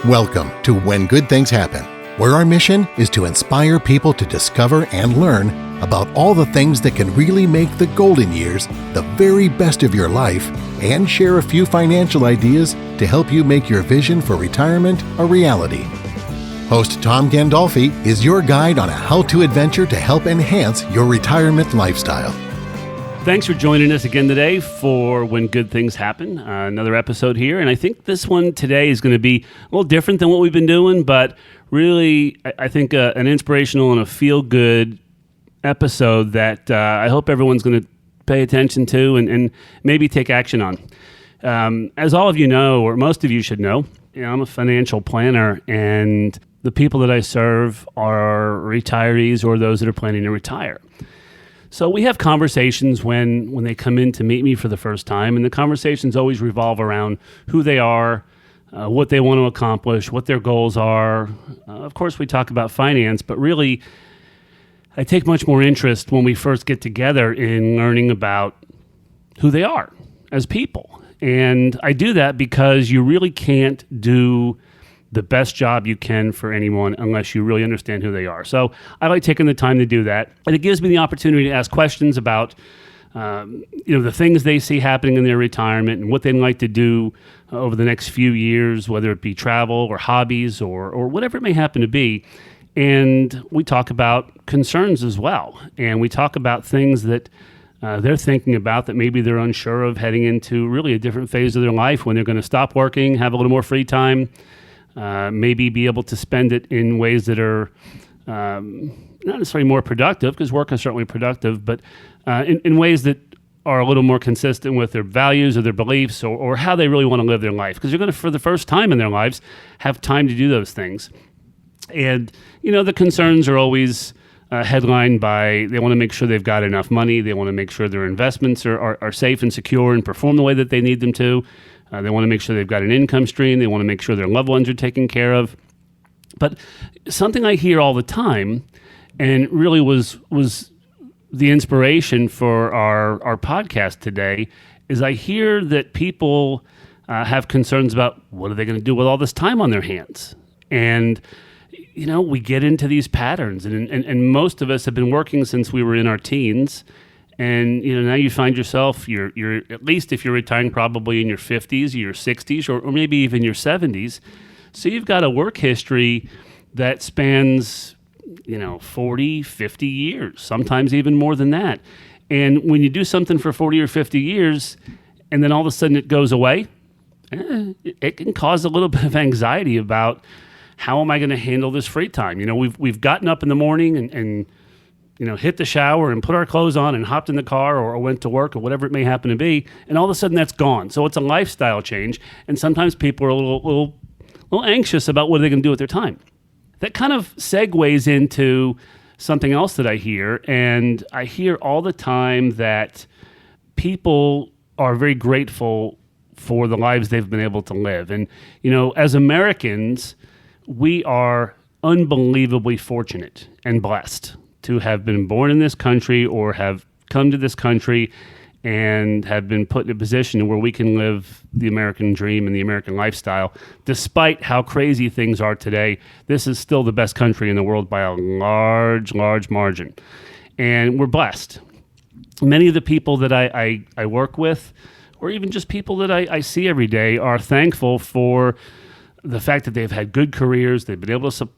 Welcome to When Good Things Happen, where our mission is to inspire people to discover and learn about all the things that can really make the golden years the very best of your life and share a few financial ideas to help you make your vision for retirement a reality. Host Tom Gandolfi is your guide on a how-to adventure to help enhance your retirement lifestyle. Thanks for joining us again today for When Good Things Happen, another episode here. And I think this one today is going to be a little different than what we've been doing, but really, I think an inspirational and a feel-good episode that I hope everyone's going to pay attention to and maybe take action on. As all of you know, or most of you should know, I'm a financial planner, and the people that I serve are retirees or those that are planning to retire. So we have conversations when they come in to meet me for the first time, and the conversations always revolve around who they are, what they want to accomplish, what their goals are. Of course, we talk about finance, but really, I take much more interest when we first get together in learning about who they are as people. And I do that because you really can't do the best job you can for anyone unless you really understand who they are. So I like taking the time to do that. And it gives me the opportunity to ask questions about the things they see happening in their retirement and what they'd like to do over the next few years, whether it be travel or hobbies or whatever it may happen to be. And we talk about concerns as well. And we talk about things that they're thinking about that maybe they're unsure of heading into really a different phase of their life when they're going to stop working, have a little more free time, maybe be able to spend it in ways that are not necessarily more productive, because work is certainly productive, but in ways that are a little more consistent with their values or their beliefs or how they really want to live their life. Because they're going to, for the first time in their lives, have time to do those things. And, the concerns are always headlined by they want to make sure they've got enough money. They want to make sure their investments are safe and secure and perform the way that they need them to. They want to make sure they've got an income stream. They want to make sure their loved ones are taken care of. But something I hear all the time, and really was the inspiration for our podcast today, is I hear that people have concerns about what are they going to do with all this time on their hands. And we get into these patterns, and most of us have been working since we were in our teens. And, now you find yourself, you're at least if you're retiring probably in your 50s, your 60s, or maybe even your 70s. So you've got a work history that spans, 40, 50 years, sometimes even more than that. And when you do something for 40 or 50 years, and then all of a sudden it goes away, it can cause a little bit of anxiety about how am I going to handle this free time? We've gotten up in the morning and hit the shower and put our clothes on and hopped in the car or went to work or whatever it may happen to be, and all of a sudden that's gone. So it's a lifestyle change, and sometimes people are a little anxious about what they're going to do with their time. That kind of segues into something else that I hear, and I hear all the time that people are very grateful for the lives they've been able to live. And, as Americans, we are unbelievably fortunate and blessed to have been born in this country or have come to this country and have been put in a position where we can live the American dream and the American lifestyle. Despite how crazy things are today, this is still the best country in the world by a large, large margin. And we're blessed. Many of the people that I work with, or even just people that I see every day, are thankful for the fact that they've had good careers, they've been able to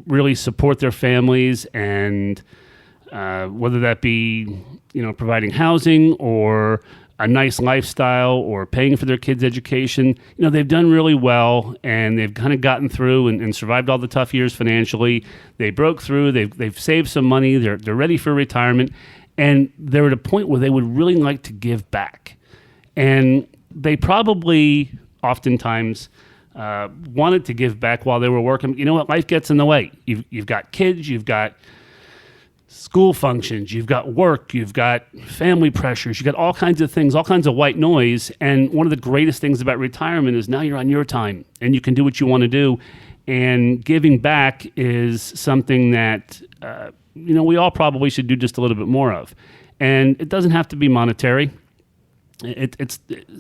really support their families, and whether that be providing housing or a nice lifestyle or paying for their kids' education, they've done really well, and they've kind of gotten through and survived all the tough years financially. They broke through. They've saved some money. They're ready for retirement, and they're at a point where they would really like to give back, and they probably oftentimes wanted to give back while they were working. You know what? Life gets in the way. You've got kids, you've got school functions, you've got work, you've got family pressures, you've got all kinds of things, all kinds of white noise. And one of the greatest things about retirement is now you're on your time and you can do what you want to do. And giving back is something that, we all probably should do just a little bit more of. And it doesn't have to be monetary. It's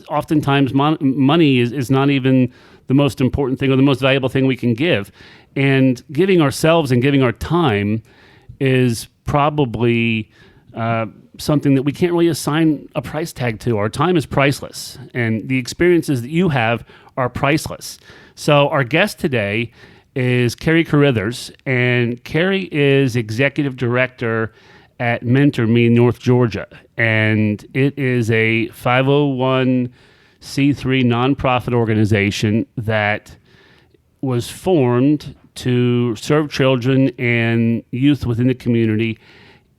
oftentimes money is not even the most important thing or the most valuable thing we can give. And giving ourselves and giving our time is probably something that we can't really assign a price tag to. Our time is priceless, and the experiences that you have are priceless. So our guest today is Carrie Carithers, and Carrie is executive director at Mentor Me North Georgia, and it is a 501c3 nonprofit organization that was formed to serve children and youth within the community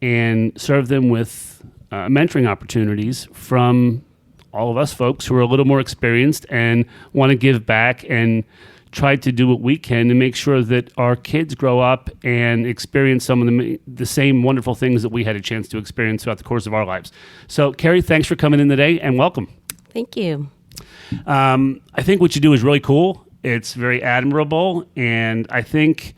and serve them with mentoring opportunities from all of us folks who are a little more experienced and want to give back and try to do what we can to make sure that our kids grow up and experience some of the same wonderful things that we had a chance to experience throughout the course of our lives. So, Carrie, thanks for coming in today and welcome. Thank you. I think what you do is really cool. It's very admirable, and I think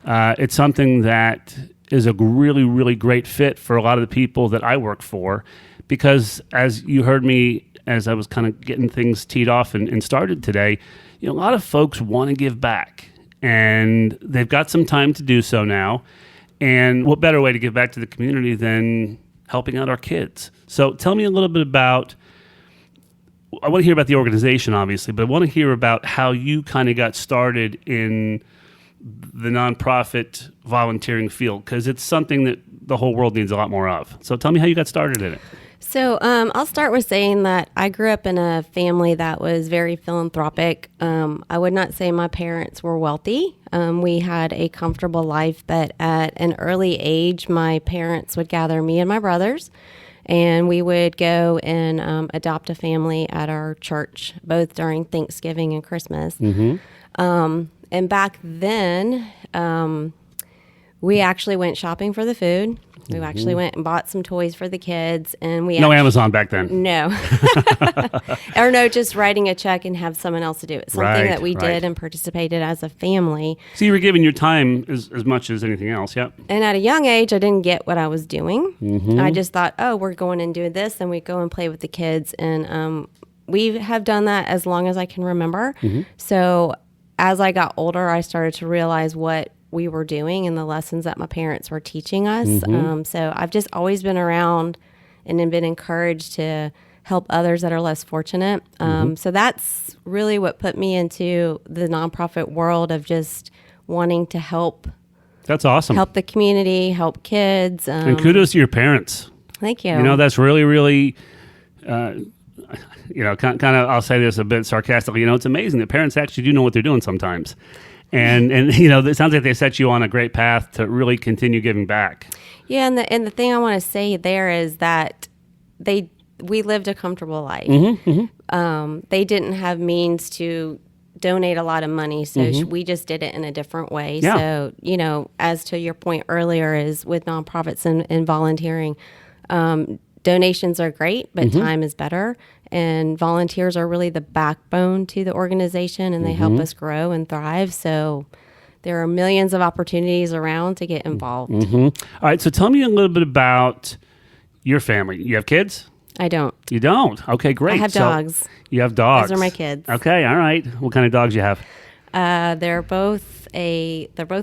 it's something that is a really, really great fit for a lot of the people that I work for, because as you heard me as I was kind of getting things teed off and started today, a lot of folks want to give back, and they've got some time to do so now. And what better way to give back to the community than helping out our kids? So tell me a little bit about, I want to hear about the organization, obviously, but I want to hear about how you kind of got started in the nonprofit volunteering field, because it's something that the whole world needs a lot more of. So tell me how you got started in it. So I'll start with saying that I grew up in a family that was very philanthropic. I would not say my parents were wealthy. We had a comfortable life, but at an early age, my parents would gather me and my brothers, and we would go and adopt a family at our church, both during Thanksgiving and Christmas. Mm-hmm. And back then, we actually went shopping for the food. We actually went and bought some toys for the kids, and no Amazon back then. No, or no, just writing a check and have someone else to do it. Something that we did and participated as a family. So you were giving your time as much as anything else, yep. And at a young age, I didn't get what I was doing. Mm-hmm. I just thought, oh, we're going and doing this, and we go and play with the kids, and we have done that as long as I can remember. Mm-hmm. So as I got older, I started to realize what we were doing and the lessons that my parents were teaching us. Mm-hmm. So I've just always been around and been encouraged to help others that are less fortunate. So that's really what put me into the nonprofit world of just wanting to help. That's awesome. Help the community, help kids. And kudos to your parents. Thank you. That's really, really, kind of, I'll say this a bit sarcastically, it's amazing that parents actually do know what they're doing sometimes. And it sounds like they set you on a great path to really continue giving back. Yeah, and the thing I want to say there is that we lived a comfortable life. Mm-hmm, mm-hmm. They didn't have means to donate a lot of money, so we just did it in a different way. Yeah. So, as to your point earlier is with nonprofits and volunteering, donations are great, but time is better. And volunteers are really the backbone to the organization, and they help us grow and thrive. So there are millions of opportunities around to get involved. Mm-hmm. All right, so tell me a little bit about your family. You have kids? I don't. You don't? Okay, great. I have dogs. You have dogs. Those are my kids. Okay, all right. What kind of dogs you have? They're both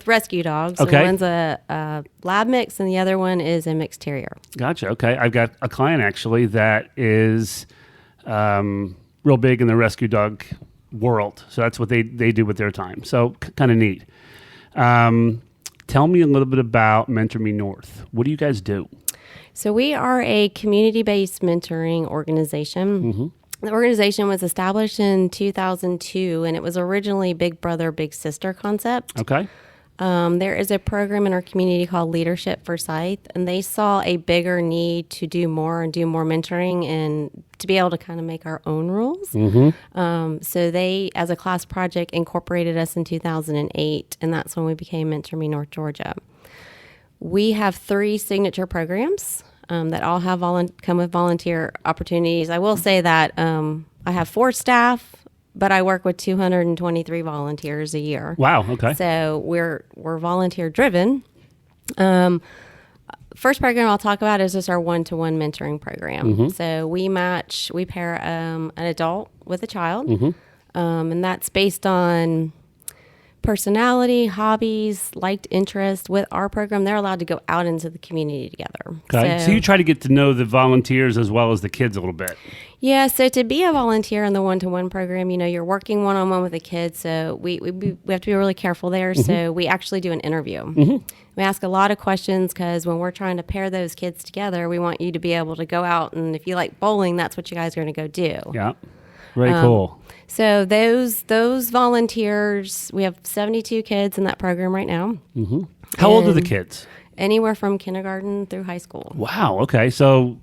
rescue dogs. Okay. One's a lab mix, and the other one is a mixed terrier. Gotcha. Okay, I've got a client actually that is real big in the rescue dog world. So that's what they do with their time. So kind of neat. Tell me a little bit about Mentor Me North. What do you guys do? So we are a community-based mentoring organization. Mm-hmm. The organization was established in 2002, and it was originally Big Brother, Big Sister concept. Okay. There is a program in our community called Leadership for Sight, and they saw a bigger need to do more mentoring and to be able to kind of make our own rules. Mm-hmm. So they, as a class project, incorporated us in 2008, and that's when we became Mentor Me North Georgia. We have 3 signature programs that all have come with volunteer opportunities. I will say that I have 4 staff, but I work with 223 volunteers a year. Wow, okay. So we're volunteer driven. first program I'll talk about is just our one-to-one mentoring program. So we pair an adult with a child, and that's based on personality, hobbies, liked interest. With our program, they're allowed to go out into the community together. Okay. So you try to get to know the volunteers as well as the kids a little bit. Yeah. So to be a volunteer in the one-to-one program, you're working one-on-one with a kid. So we have to be really careful there. So we actually do an interview. We ask a lot of questions because when we're trying to pair those kids together, we want you to be able to go out, and if you like bowling, that's what you guys are going to go do. Yeah. Very cool. So those volunteers, we have 72 kids in that program right now. How old are the kids? Anywhere from kindergarten through high school. Wow. Okay. So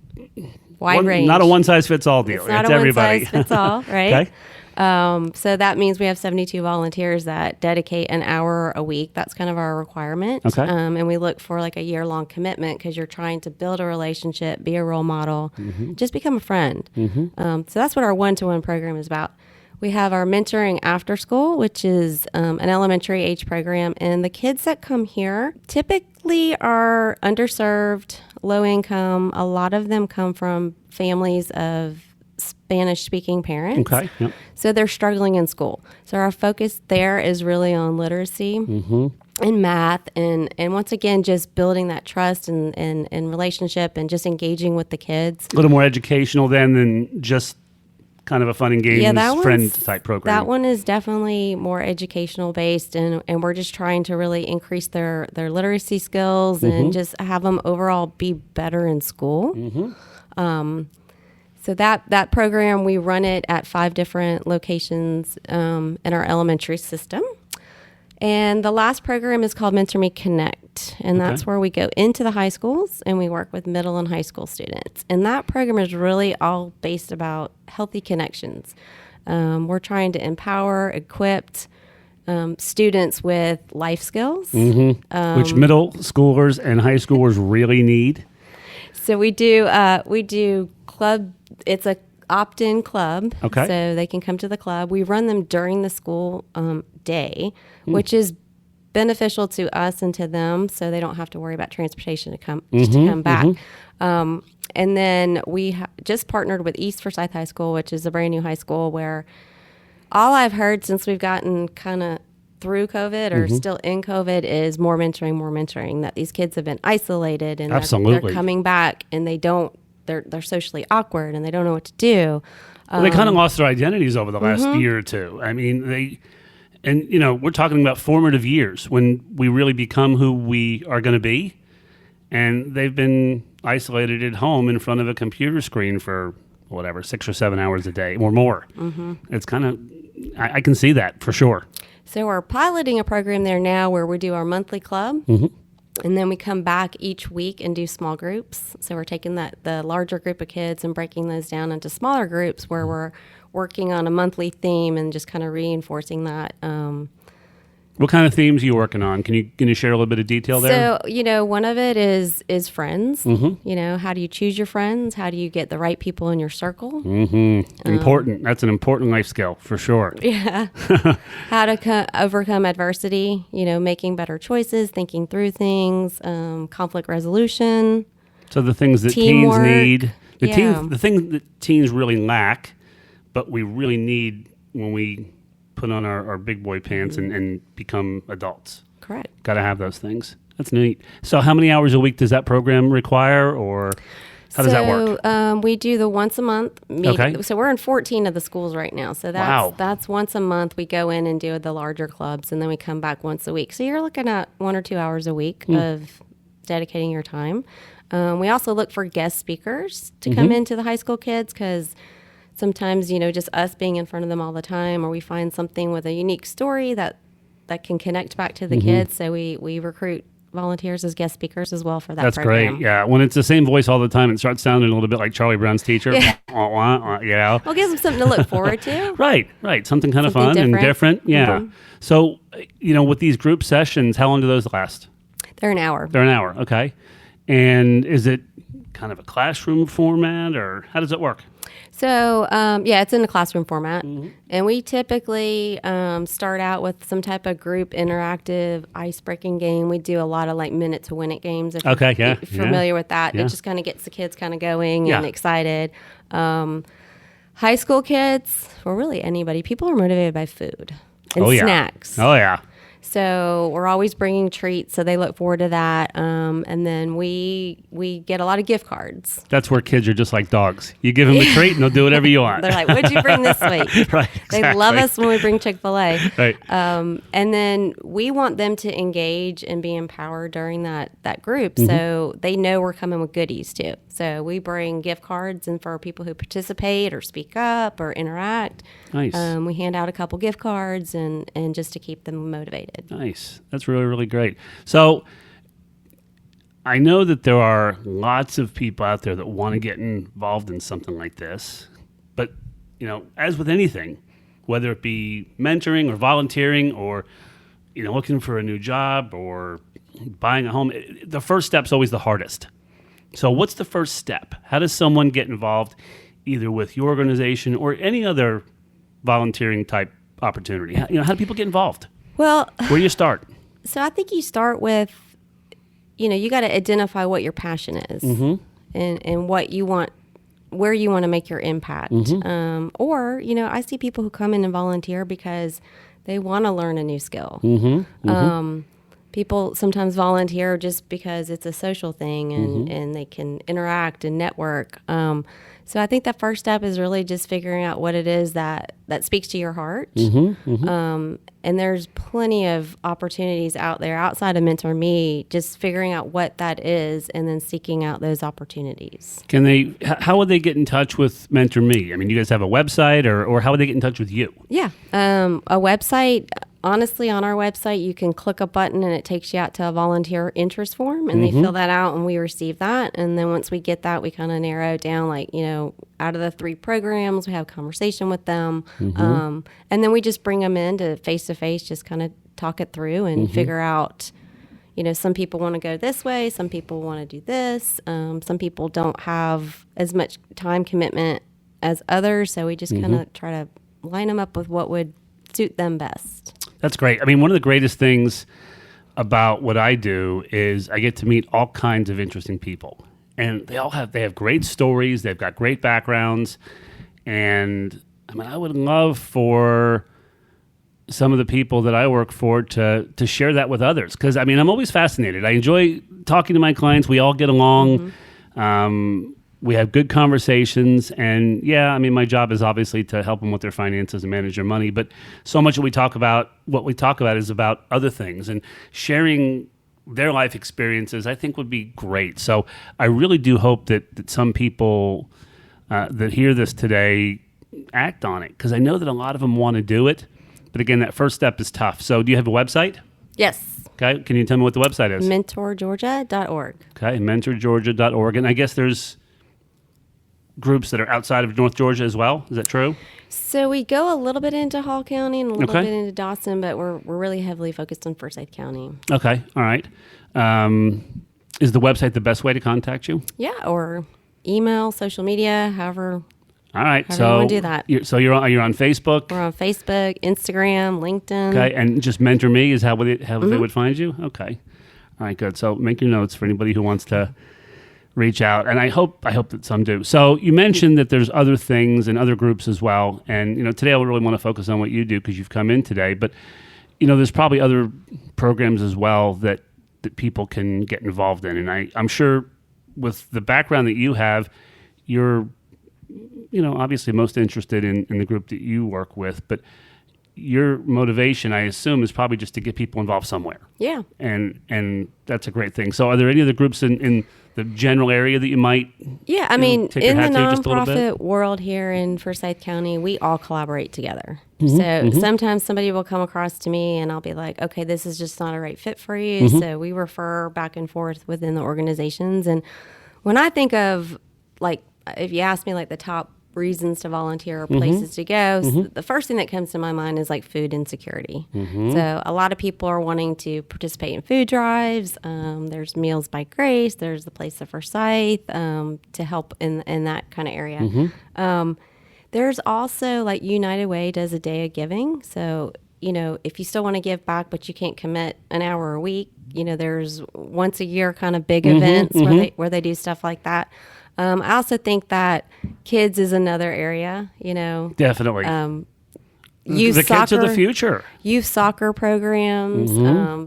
Wide range. Not a one-size-fits-all deal. It's not a everybody. one-size-fits-all, right? Okay. So that means we have 72 volunteers that dedicate an hour a week. That's kind of our requirement. Okay. And we look for like a year-long commitment because you're trying to build a relationship, be a role model, just become a friend. So that's what our one-to-one program is about. We have our mentoring after school, which is an elementary age program. And the kids that come here typically are underserved, low income. A lot of them come from families of Spanish-speaking parents. Okay. Yep. So they're struggling in school. So our focus there is really on literacy and math. And once again, just building that trust and relationship and just engaging with the kids. A little more educational than just kind of a fun and games friend type program. That one is definitely more educational based, and we're just trying to really increase their literacy skills and just have them overall be better in school. So that program, we run it at 5 different locations in our elementary system. And the last program is called Mentor Me Connect, and that's where we go into the high schools and we work with middle and high school students. And that program is really all based about healthy connections. We're trying to empower, equip students with life skills. Which middle schoolers and high schoolers really need. So we do club. It's a opt-in club, so they can come to the club. We run them during the school day, which is beneficial to us and to them, so they don't have to worry about transportation to come back. And then we just partnered with East Forsyth High School, which is a brand new high school where all I've heard since we've gotten kind of through COVID or still in COVID is more mentoring, that these kids have been isolated and they're coming back and they're socially awkward and they don't know what to do. Well, they kind of lost their identities over the last year or two. I mean, we're talking about formative years when we really become who we are going to be. And they've been isolated at home in front of a computer screen for 6 or 7 hours a day or more. It's kind of, I can see that for sure. So we're piloting a program there now where we do our monthly club. And then we come back each week and do small groups. So we're taking the larger group of kids and breaking those down into smaller groups where we're working on a monthly theme and just kind of reinforcing that. What kind of themes are you working on? Can you share a little bit of detail there? So, one of it is friends. How do you choose your friends? How do you get the right people in your circle? Important. That's an important life skill for sure. Yeah. How to overcome adversity, making better choices, thinking through things, conflict resolution. So the things that teamwork, teens need, the things that teens really lack, but we really need when we put on our big boy pants and become adults. Correct. Got to have those things. That's neat. So how many hours a week does that program require, or how does that work? We do the once a month meeting. Okay. So we're in 14 of the schools right now. So that's once a month. We go in and do the larger clubs, and then we come back once a week. So you're looking at 1 or 2 hours a week of dedicating your time. We also look for guest speakers to come into the high school kids because sometimes, just us being in front of them all the time, or we find something with a unique story that can connect back to the kids. So we recruit volunteers as guest speakers as well for that program. That's great. Yeah. When it's the same voice all the time, it starts sounding a little bit like Charlie Brown's teacher. Yeah. Well, it gives them something to look forward to. Right. Something kind of fun and different. Yeah. So, with these group sessions, how long do those last? They're an hour. Okay. And is it kind of a classroom format, or how does it work? So, it's in the classroom format. And we typically start out with some type of group interactive ice-breaking game. We do a lot of like minute to win it games. If you're familiar with that. Yeah. It just kind of gets the kids kind of going Yeah. and excited. High school kids, or really anybody, people are motivated by food and snacks. Oh, yeah. So we're always bringing treats, so they look forward to that. And then we get a lot of gift cards. That's where kids are just like dogs. You give them a treat and they'll do whatever you want. They're like, what'd you bring this week? Right, They exactly. love us when we bring Chick-fil-A. Right. And then we want them to engage and be empowered during that group, so they know we're coming with goodies too. So we bring gift cards, and for people who participate or speak up or interact, Nice. we hand out a couple gift cards and just to keep them motivated. Nice. That's really, really great. So I know that there are lots of people out there that want to get involved in something like this. But, as with anything, whether it be mentoring or volunteering or, looking for a new job or buying a home, the first step's always the hardest. So what's the first step? How does someone get involved either with your organization or any other volunteering type opportunity? How do people get involved? Well, Where do you start? so I think you start with, you got to identify what your passion is and what you want, where you want to make your impact. Or, I see people who come in and volunteer because they want to learn a new skill. People sometimes volunteer just because it's a social thing and they can interact and network. So I think the first step is really just figuring out what it is that speaks to your heart. And there's plenty of opportunities out there outside of Mentor Me, just figuring out what that is and then seeking out those opportunities. How would they get in touch with Mentor Me? I mean, you guys have a website or how would they get in touch with you? Yeah. A website. Honestly, on our website, you can click a button and it takes you out to a volunteer interest form, and they fill that out and we receive that. And then once we get that, we kind of narrow down, out of the 3 programs, we have a conversation with them. And then we just bring them in to face-to-face, just kind of talk it through and figure out, some people want to go this way, some people want to do this. Some people don't have as much time commitment as others, so we just kind of try to line them up with what would suit them best. That's great. I mean, one of the greatest things about what I do is I get to meet all kinds of interesting people. And they have great stories, they've got great backgrounds. And I would love for some of the people that I work for to share that with others. Because, I'm always fascinated. I enjoy talking to my clients. We all get along. We have good conversations. And, my job is obviously to help them with their finances and manage their money. But so much what we talk about is about other things. And sharing their life experiences, I think, would be great. So I really do hope that some people that hear this today act on it. Because I know that a lot of them want to do it. But again, that first step is tough. So do you have a website? Yes. Okay. Can you tell me what the website is? MentorGeorgia.org. Okay. MentorGeorgia.org. And I guess there's groups that are outside of North Georgia as well. Is that true? So we go a little bit into Hall County and a little bit into Dawson, but we're really heavily focused on Forsyth County. Okay. All right. Is the website the best way to contact you? Yeah, or email, social media, however. All right. However you want to do that. You're on Facebook? We're on Facebook, Instagram, LinkedIn. Okay. And just Mentor Me is how they would find you? Okay. All right, good. So make your notes for anybody who wants to reach out, and I hope that some do. So you mentioned that there's other things and other groups as well, and today I would really want to focus on what you do because you've come in today. But there's probably other programs as well that people can get involved in, and I'm sure with the background that you have, you're obviously most interested in the group that you work with, but your motivation, I assume, is probably just to get people involved somewhere. Yeah, and that's a great thing. So are there any other groups in the general area that you might in take your the hat to just a little bit? nonprofit world here in Forsyth County, we all collaborate together. So sometimes somebody will come across to me and I'll be like, okay, this is just not a right fit for you. So we refer back and forth within the organizations. And when I think of, if you ask me the top reasons to volunteer or places to go. So the first thing that comes to my mind is like food insecurity. So a lot of people are wanting to participate in food drives. There's Meals by Grace. There's the Place of Forsyth to help in that kind of area. There's also like United Way does a day of giving. So, if you still want to give back, but you can't commit an hour a week, there's once a year kind of big events where they do stuff like that. I also think that kids is another area, Definitely. Youth the soccer, kids are the future. Youth soccer programs,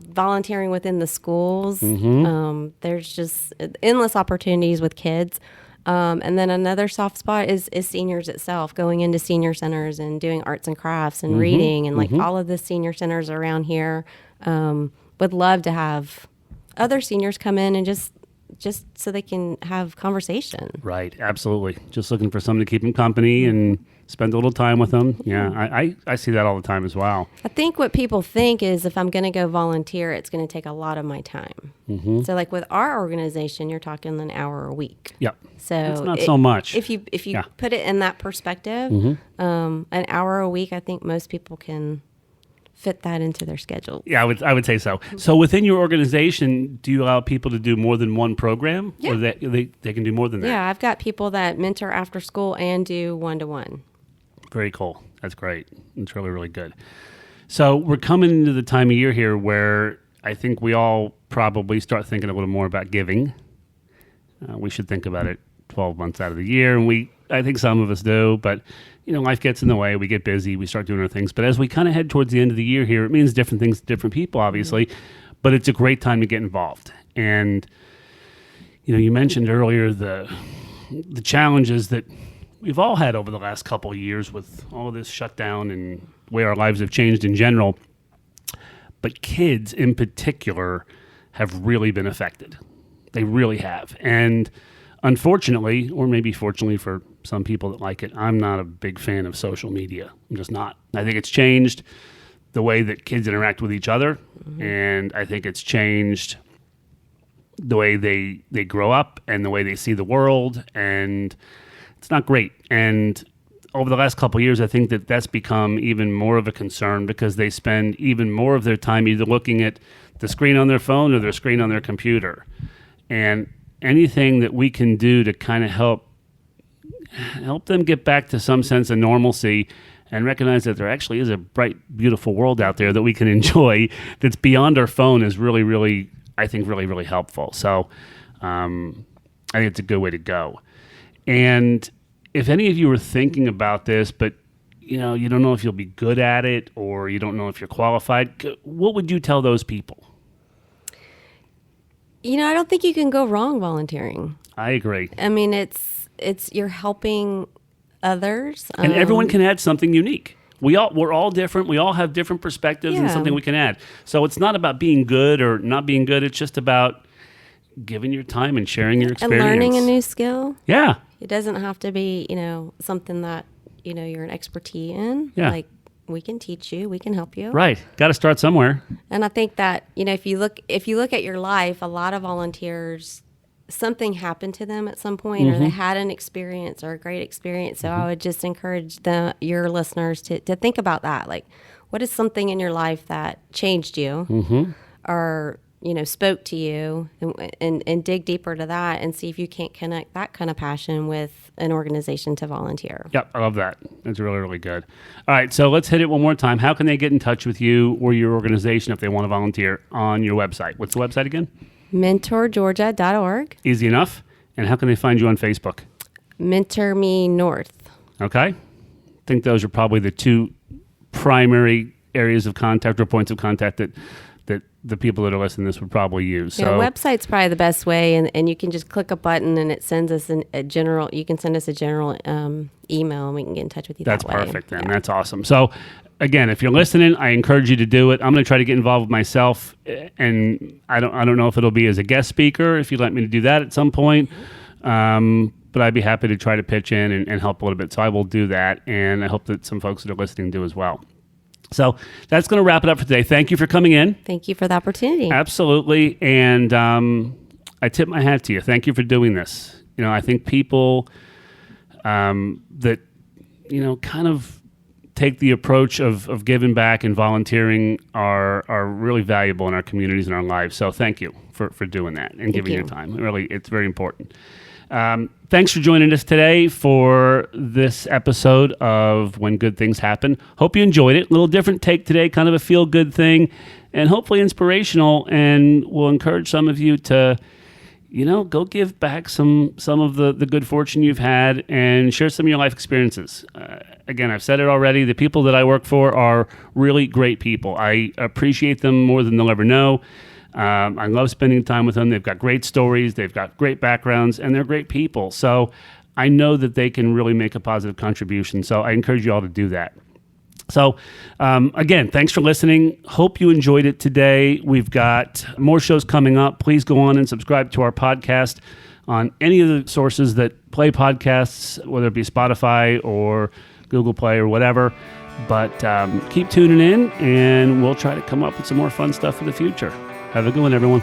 volunteering within the schools. There's just endless opportunities with kids. And then another soft spot is seniors itself, going into senior centers and doing arts and crafts and reading. And like all of the senior centers around here would love to have other seniors come in and just so they can have conversation. Right, absolutely. Just looking for someone to keep them company and spend a little time with them. Yeah, I see that all the time as well. I think what people think is if I'm going to go volunteer, it's going to take a lot of my time. So like with our organization, you're talking an hour a week. Yep. So it's not so much. If you put it in that perspective, an hour a week, I think most people can fit that into their schedule. Yeah, I would say so. So within your organization, do you allow people to do more than one program? Yeah. Or they can do more than that? Yeah, I've got people that mentor after school and do one-to-one. Very cool. That's great. It's really, really good. So we're coming into the time of year here where I think we all probably start thinking a little more about giving. We should think about it 12 months out of the year, and I think some of us do, but life gets in the way. We get busy. We start doing our things. But as we kind of head towards the end of the year here, it means different things to different people, obviously. But it's a great time to get involved. And you mentioned earlier the challenges that we've all had over the last couple of years with all of this shutdown and the way our lives have changed in general. But kids in particular have really been affected. They really have. And unfortunately, or maybe fortunately for some people that like it, I'm not a big fan of social media. I'm just not. I think it's changed the way that kids interact with each other, and I think it's changed the way they grow up and the way they see the world, and it's not great. And over the last couple of years, I think that's become even more of a concern because they spend even more of their time either looking at the screen on their phone or their screen on their computer. And anything that we can do to kind of help them get back to some sense of normalcy and recognize that there actually is a bright, beautiful world out there that we can enjoy that's beyond our phone is really, really, I think, really, really helpful. So I think it's a good way to go. And if any of you are thinking about this, but you don't know if you'll be good at it or you don't know if you're qualified, what would you tell those people? I don't think you can go wrong volunteering. I agree. I mean, it's you're helping others, and everyone can add something unique. We're all different. We all have different perspectives and something we can add. So it's not about being good or not being good. It's just about giving your time and sharing your experience and learning a new skill. Yeah, it doesn't have to be something that you're an expertise in. Yeah. Like we can teach you, we can help you. Right. Got to start somewhere. And I think that if you look at your life, a lot of volunteers, something happened to them at some point, or they had an experience or a great experience. So I would just encourage your listeners to think about that. Like, what is something in your life that changed you, or spoke to you, and dig deeper to that and see if you can't connect that kind of passion with an organization to volunteer. Yep, I love that. That's really, really good. All right, so let's hit it one more time. How can they get in touch with you or your organization if they want to volunteer on your website? What's the website again? MentorGeorgia.org. Easy enough. And how can they find you on Facebook? Mentor Me North. Okay. I think those are probably the two primary areas of contact or points of contact that the people that are listening to this would probably use. So website's probably the best way, and you can just click a button and it sends us a general email and we can get in touch with you that way. That's perfect then. Yeah. That's awesome. So again, if you're listening, I encourage you to do it. I'm going to try to get involved with myself, and I don't know if it'll be as a guest speaker, if you'd like me to do that at some point. But I'd be happy to try to pitch in and help a little bit. So I will do that, and I hope that some folks that are listening do as well. So that's going to wrap it up for today. Thank you for coming in. Thank you for the opportunity. Absolutely. And I tip my hat to you. Thank you for doing this. I think people that, kind of take the approach of giving back and volunteering are really valuable in our communities and our lives. So thank you for doing that and giving your time. Really, it's very important. Thanks for joining us today for this episode of When Good Things Happen. Hope you enjoyed it. A little different take today, kind of a feel-good thing, and hopefully inspirational, and will encourage some of you to, go give back some of the good fortune you've had and share some of your life experiences. Again, I've said it already. The people that I work for are really great people. I appreciate them more than they'll ever know. I love spending time with them. They've got great stories. They've got great backgrounds, and they're great people. So I know that they can really make a positive contribution. So I encourage you all to do that. So again, thanks for listening. Hope you enjoyed it today. We've got more shows coming up. Please go on and subscribe to our podcast on any of the sources that play podcasts, whether it be Spotify or Google Play or whatever. But keep tuning in, and we'll try to come up with some more fun stuff for the future. Have a good one, everyone.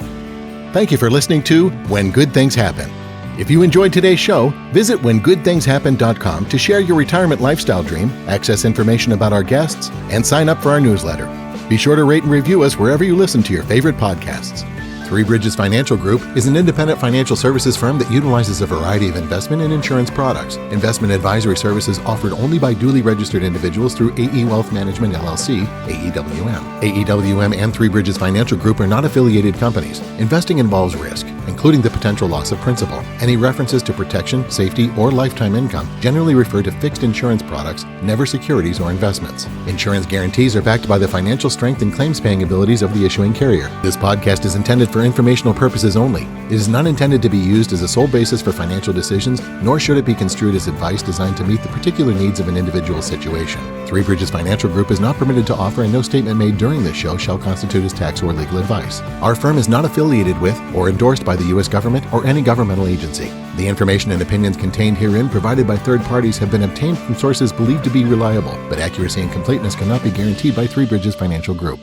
Thank you for listening to When Good Things Happen. If you enjoyed today's show, visit whengoodthingshappen.com to share your retirement lifestyle dream, access information about our guests, and sign up for our newsletter. Be sure to rate and review us wherever you listen to your favorite podcasts. Three Bridges Financial Group is an independent financial services firm that utilizes a variety of investment and insurance products. Investment advisory services offered only by duly registered individuals through AE Wealth Management LLC, AEWM. AEWM and Three Bridges Financial Group are not affiliated companies. Investing involves risk, including the potential loss of principal. Any references to protection, safety, or lifetime income generally refer to fixed insurance products, never securities or investments. Insurance guarantees are backed by the financial strength and claims-paying abilities of the issuing carrier. This podcast is intended for informational purposes only. It is not intended to be used as a sole basis for financial decisions, nor should it be construed as advice designed to meet the particular needs of an individual situation. Three Bridges Financial Group is not permitted to offer, and no statement made during this show shall constitute as tax or legal advice. Our firm is not affiliated with or endorsed by the U.S. government or any governmental agency. The information and opinions contained herein provided by third parties have been obtained from sources believed to be reliable, but accuracy and completeness cannot be guaranteed by Three Bridges Financial Group.